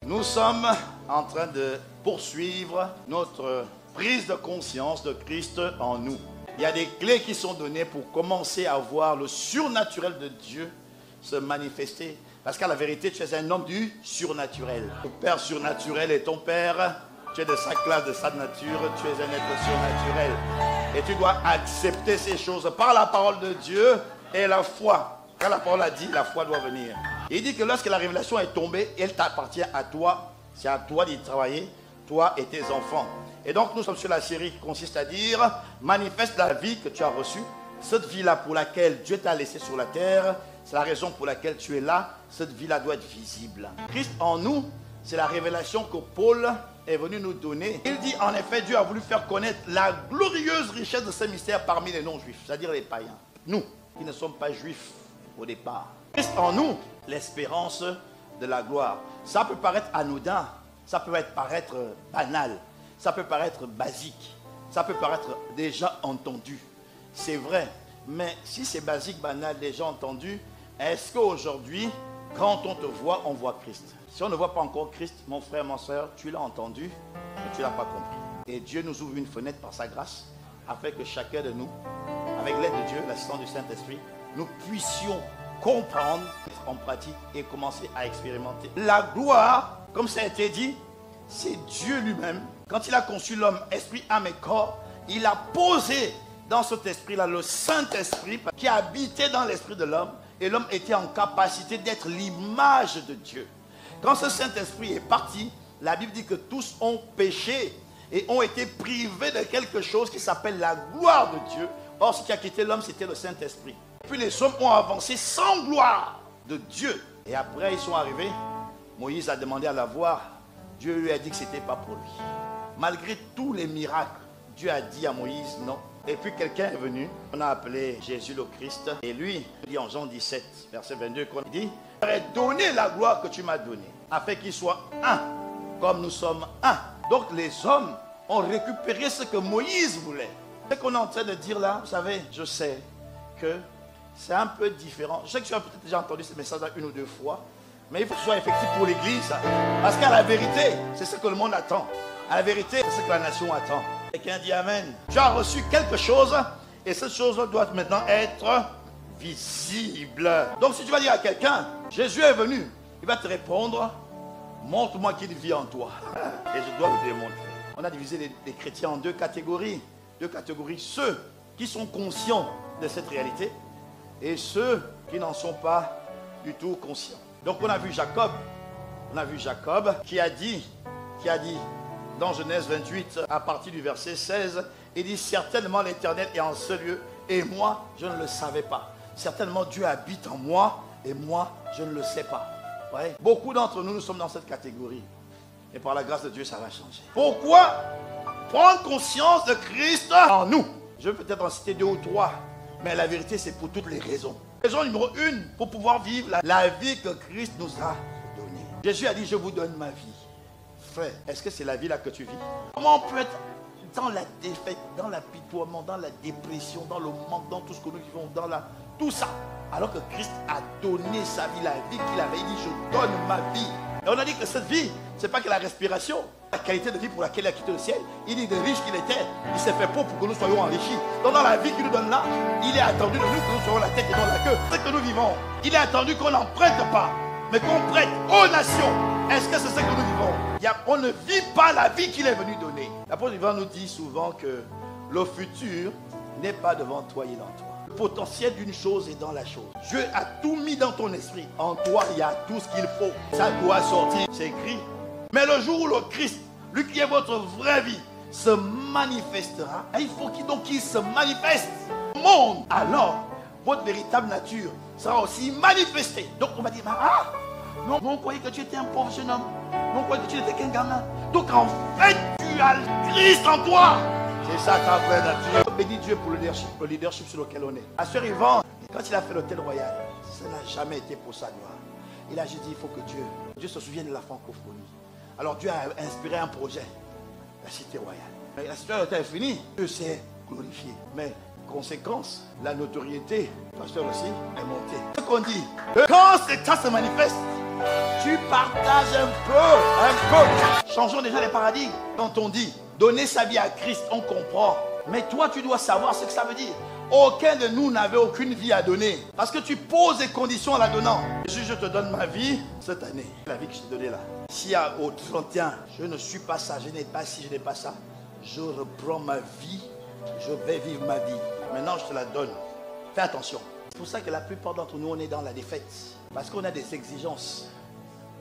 Nous sommes en train de poursuivre notre prise de conscience de Christ en nous. Il y a des clés qui sont données pour commencer à voir le surnaturel de Dieu se manifester. Parce qu'à la vérité, tu es un homme du surnaturel. Ton père surnaturel est ton père. Tu es de sa classe, de sa nature. Tu es un être surnaturel. Et tu dois accepter ces choses par la parole de Dieu et la foi. Quand la parole a dit, la foi doit venir. Il dit que lorsque la révélation est tombée, elle t'appartient à toi. C'est à toi d'y travailler, toi et tes enfants. Et donc nous sommes sur la série qui consiste à dire, manifeste la vie que tu as reçue. Cette vie-là pour laquelle Dieu t'a laissé sur la terre, c'est la raison pour laquelle tu es là. Cette vie-là doit être visible. Christ en nous, c'est la révélation que Paul est venu nous donner. Il dit en effet, Dieu a voulu faire connaître la glorieuse richesse de ce mystère parmi les non-juifs, c'est-à-dire les païens. Nous, qui ne sommes pas juifs au départ. Christ en nous, l'espérance de la gloire. Ça peut paraître anodin, ça peut paraître banal, ça peut paraître basique, ça peut paraître déjà entendu. C'est vrai, mais si c'est basique, banal, déjà entendu, est-ce qu'aujourd'hui, quand on te voit, on voit Christ? Si on ne voit pas encore Christ, mon frère, ma soeur, tu l'as entendu, mais tu ne l'as pas compris. Et Dieu nous ouvre une fenêtre par sa grâce, afin que chacun de nous, avec l'aide de Dieu, l'assistance du Saint-Esprit, nous puissions comprendre, en pratique et commencer à expérimenter. La gloire, comme ça a été dit, c'est Dieu lui-même. Quand il a conçu l'homme, esprit, âme et corps, il a posé dans cet esprit-là le Saint-Esprit qui habitait dans l'esprit de l'homme et l'homme était en capacité d'être l'image de Dieu. Quand ce Saint-Esprit est parti, la Bible dit que tous ont péché et ont été privés de quelque chose qui s'appelle la gloire de Dieu. Or, ce qui a quitté l'homme, c'était le Saint-Esprit. Puis les hommes ont avancé sans gloire de Dieu. Et après, ils sont arrivés. Moïse a demandé à la voir. Dieu lui a dit que ce n'était pas pour lui. Malgré tous les miracles, Dieu a dit à Moïse non. Et puis quelqu'un est venu. On a appelé Jésus le Christ. Et lui, il dit en Jean 17, verset 22, qu'on dit, « Je t'aurais donné la gloire que tu m'as donnée, afin qu'ils soient un, comme nous sommes un. » Donc les hommes ont récupéré ce que Moïse voulait. Ce qu'on est en train de dire là, vous savez, je sais que c'est un peu différent. Je sais que tu as peut-être déjà entendu ce message une ou deux fois, mais il faut que ce soit effectif pour l'Église. Parce qu'à la vérité, c'est ce que le monde attend. À la vérité, c'est ce que la nation attend. Quelqu'un dit Amen. Tu as reçu quelque chose et cette chose doit maintenant être visible. Donc si tu vas dire à quelqu'un, Jésus est venu, il va te répondre, montre-moi qu'il vit en toi. Et je dois le démontrer. On a divisé les chrétiens en deux catégories. Deux catégories, ceux qui sont conscients de cette réalité et ceux qui n'en sont pas du tout conscients. Donc on a vu Jacob qui a dit dans Genèse 28 à partir du verset 16, il dit certainement l'Éternel est en ce lieu et moi je ne le savais pas. Certainement Dieu habite en moi et moi je ne le sais pas. Ouais. Beaucoup d'entre nous sommes dans cette catégorie et par la grâce de Dieu ça va changer. Pourquoi prendre conscience de Christ en nous? Je vais peut-être en citer deux ou trois, mais la vérité c'est pour toutes les raisons. Raison numéro une, pour pouvoir vivre la vie que Christ nous a donnée. Jésus a dit je vous donne ma vie. Frère, est-ce que c'est la vie là que tu vis? Comment on peut être dans la défaite, dans l'apitoiement, dans la dépression, dans le manque, dans tout ce que nous vivons, tout ça, alors que Christ a donné sa vie, la vie qu'il avait dit je donne ma vie. Et on a dit que cette vie, c'est pas que la respiration, la qualité de vie pour laquelle il a quitté le ciel. Il dit de riche qu'il était, il s'est fait pauvre pour que nous soyons enrichis. Donc dans la vie qu'il nous donne là, il est attendu de nous que nous soyons la tête et non la queue. Ce que nous vivons, il est attendu qu'on n'en prête pas, mais qu'on prête aux nations. Est-ce que c'est ce que nous vivons? On ne vit pas la vie qu'il est venu donner. L'apôtre Yvan nous dit souvent que le futur n'est pas devant toi, il est en toi. Le potentiel d'une chose est dans la chose. Dieu a tout mis dans ton esprit. En toi, il y a tout ce qu'il faut. Ça doit sortir, c'est écrit. Mais le jour où le Christ, lui qui est votre vraie vie, se manifestera, il faut qu'il se manifeste au monde. Alors, votre véritable nature sera aussi manifestée. Donc on va dire, non, on croyait que tu étais un pauvre jeune homme. On croyait que tu n'étais qu'un gamin. Donc en fait, tu as le Christ en toi. C'est ça ta vraie nature. Bénis Dieu pour le leadership sur lequel on est. À ce Yvan, quand il a fait l'hôtel royal, ça n'a jamais été pour sa gloire. Il a juste dit, il faut que Dieu se souvienne de la francophonie. Alors Dieu a inspiré un projet, la cité royale. Mais la cité royale est finie, Dieu s'est glorifié. Mais conséquence, la notoriété, pasteur aussi, est montée. Ce qu'on dit, quand cet état se manifeste, Tu partages un peu. Changeons déjà les paradigmes. Quand on dit donner sa vie à Christ, on comprend. Mais toi, tu dois savoir ce que ça veut dire. Aucun de nous n'avait aucune vie à donner. Parce que tu poses des conditions en la donnant. Jésus, je te donne ma vie cette année. La vie que je t'ai donnée là. Si au 31, je ne suis pas ça, je n'ai pas ci, je n'ai pas ça, je reprends ma vie, je vais vivre ma vie. Maintenant, je te la donne. Fais attention. C'est pour ça que la plupart d'entre nous, on est dans la défaite. Parce qu'on a des exigences.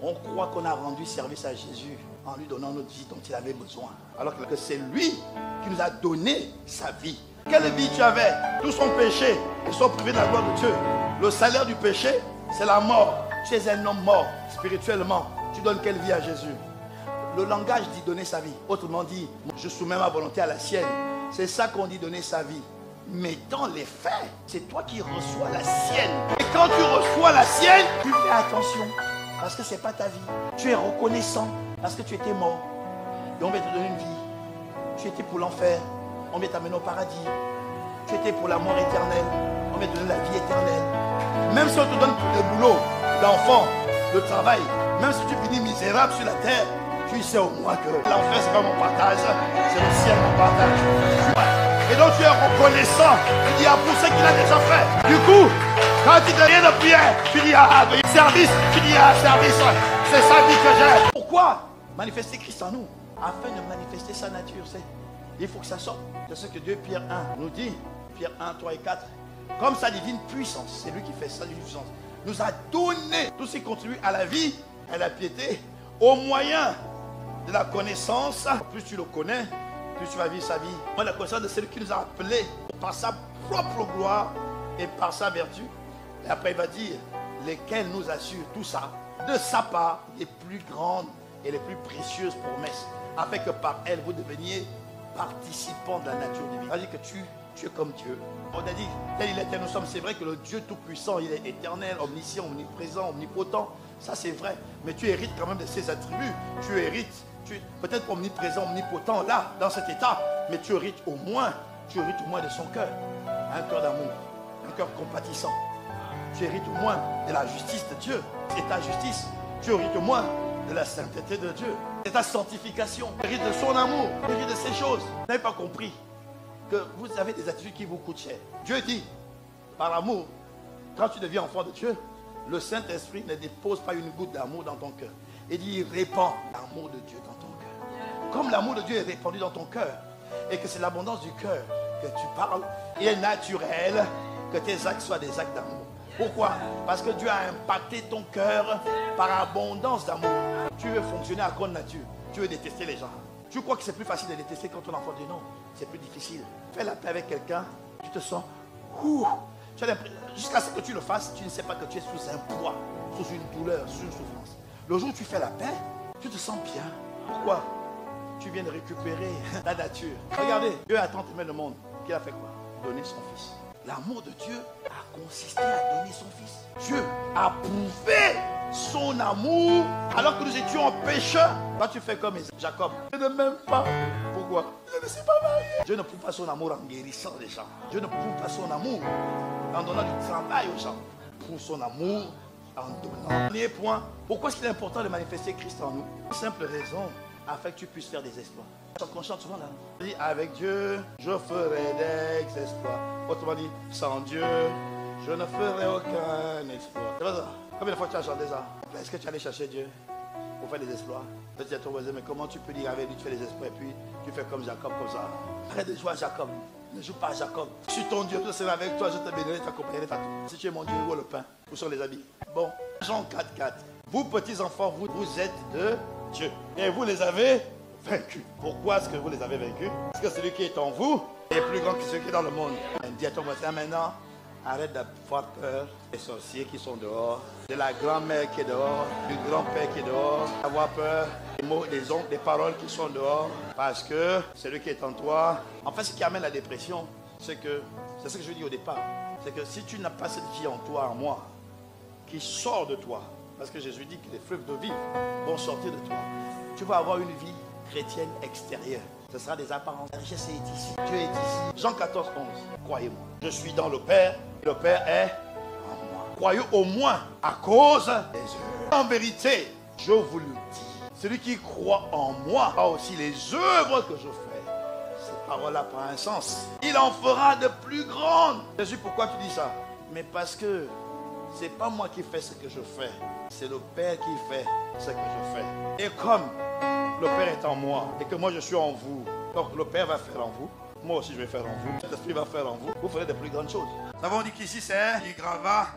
On croit qu'on a rendu service à Jésus en lui donnant notre vie dont il avait besoin. Alors que c'est lui qui nous a donné sa vie. Quelle vie tu avais? Tout son péché, ils sont privés de la gloire de Dieu. Le salaire du péché, c'est la mort. Tu es un homme mort spirituellement. Tu donnes quelle vie à Jésus? Le langage dit donner sa vie. Autrement dit, je soumets ma volonté à la sienne. C'est ça qu'on dit donner sa vie. Mais dans les faits, c'est toi qui reçois la sienne. Et quand tu reçois la sienne, tu fais attention. Parce que ce n'est pas ta vie. Tu es reconnaissant parce que tu étais mort. Et on va te donner une vie. Tu étais pour l'enfer. On va t'amener au paradis. Tu étais pour la mort éternelle. On va te donner la vie éternelle. Même si on te donne le boulot d'enfant, le travail, même si tu finis misérable sur la terre, tu sais au moins que l'enfer c'est pas mon partage, c'est le ciel mon partage. Et donc tu es reconnaissant. Tu dis pour ce qu'il a déjà fait. Du coup, quand il te rien de prière, tu dis service, tu dis service. C'est sa vie que j'ai. Pourquoi manifester Christ en nous? Afin de manifester sa nature, il faut que ça sorte. C'est ce que 2 Pierre 1 nous dit. Pierre 1, 3 et 4. Comme sa divine puissance, c'est lui qui fait sa divine puissance, nous a donné tout ce qui contribue à la vie, à la piété, au moyen de la connaissance. Plus tu le connais, plus tu vas vivre sa vie. Moi, la connaissance de celui qui nous a appelés par sa propre gloire et par sa vertu. Et après, il va dire, lesquels nous assurent tout ça, de sa part, les plus grandes et les plus précieuses promesses, afin que par elles, vous deveniez participants de la nature divine. C'est-à-dire que tu es comme Dieu. On a dit, tel il était, nous sommes. C'est vrai que le Dieu Tout-Puissant, il est éternel, omniscient, omniprésent, omnipotent. Ça, c'est vrai. Mais tu hérites quand même de ses attributs. Tu hérites, peut-être omniprésent, omnipotent, là, dans cet état. Mais tu hérites au moins de son cœur. Un cœur d'amour, un cœur compatissant. Tu hérites au moins de la justice de Dieu. C'est ta justice. Tu hérites au moins de la sainteté de Dieu. C'est ta sanctification. Tu hérites de son amour. Tu hérites de ces choses. Vous n'avez pas compris que vous avez des attitudes qui vous coûtent cher. Dieu dit, par amour, quand tu deviens enfant de Dieu, le Saint-Esprit ne dépose pas une goutte d'amour dans ton cœur. Il dit, il répand l'amour de Dieu dans ton cœur. Comme l'amour de Dieu est répandu dans ton cœur, et que c'est l'abondance du cœur que tu parles, il est naturel que tes actes soient des actes d'amour. Pourquoi? Parce que Dieu a impacté ton cœur par abondance d'amour. Tu veux fonctionner à grande nature. Tu veux détester les gens. Tu crois que c'est plus facile de détester quand ton enfant dit non? C'est plus difficile. Fais la paix avec quelqu'un, tu te sens... Jusqu'à ce que tu le fasses, tu ne sais pas que tu es sous un poids, sous une douleur, sous une souffrance. Le jour où tu fais la paix, tu te sens bien. Pourquoi? Tu viens de récupérer la nature. Regardez, Dieu a tant aimé le monde qu'il a fait quoi? Donner son fils. L'amour de Dieu a consisté à donner son fils. Dieu a prouvé son amour alors que nous étions pécheurs. Toi tu fais comme Jacob. Je ne m'aime pas. Pourquoi? Je ne suis pas marié. Dieu ne prouve pas son amour en guérissant les gens. Dieu ne prouve pas son amour en donnant du travail aux gens. Il prouve son amour en donnant. Premier point, pourquoi est-ce qu'il est important de manifester Christ en nous? Simple raison, afin que tu puisses faire des exploits. On chante souvent là. Il dit, avec Dieu, je ferai des exploits. Autrement dit, sans Dieu, je ne ferai aucun exploit. C'est pas ça? Combien de fois tu as chanté ça? Est-ce que tu allais chercher Dieu pour faire des exploits? Peut-être à ton voisin, mais comment tu peux dire avec lui, tu fais des exploits et puis tu fais comme Jacob, comme ça? Arrête de jouer à Jacob. Ne joue pas à Jacob. Je suis ton Dieu, je serai avec toi, je te bénirai, t'accompagnerai partout. Si tu es mon Dieu, où est le pain? Où sont les habits? Bon, Jean 4,4. Vous, petits enfants, vous êtes de Dieu. Et vous les avez vaincus. Pourquoi est-ce que vous les avez vaincus? Parce que celui qui est en vous est plus grand que celui qui est dans le monde. Dis à ton voisin maintenant, arrête d'avoir peur des sorciers qui sont dehors, de la grand-mère qui est dehors, du grand-père qui est dehors, d'avoir peur des mots, des oncles, des paroles qui sont dehors, parce que celui qui est en toi. En fait, ce qui amène la dépression, c'est ce que je dis au départ, c'est que si tu n'as pas cette vie en toi, en moi, qui sort de toi, parce que Jésus dit que les fleuves de vie vont sortir de toi, tu vas avoir une vie chrétienne extérieure. Ce sera des apparences. La richesse est ici. Dieu est ici. Jean 14, 11. Croyez-moi. Je suis dans le Père. Le Père est en moi. Croyez au moins à cause des œuvres. En vérité, je vous le dis, celui qui croit en moi a aussi les œuvres que je fais. Ces paroles-là prennent un sens. Il en fera de plus grandes. Jésus, pourquoi tu dis ça? Mais parce que c'est pas moi qui fais ce que je fais. C'est le Père qui fait ce que je fais. Et comme le Père est en moi et que moi je suis en vous, donc le Père va faire en vous. Moi aussi je vais faire en vous. L'Esprit va faire en vous. Vous ferez de plus grandes choses. Nous avons dit qu'ici c'est du gravat.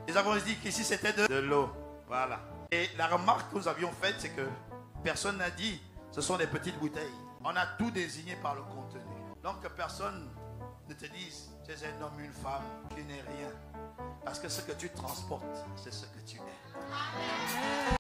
Nous avons dit qu'ici c'était de l'eau. Voilà. Et la remarque que nous avions faite, c'est que personne n'a dit ce sont des petites bouteilles. On a tout désigné par le contenu. Donc que personne ne te dise tu es un homme, une femme, tu n'es rien. Parce que ce que tu transportes, c'est ce que tu es.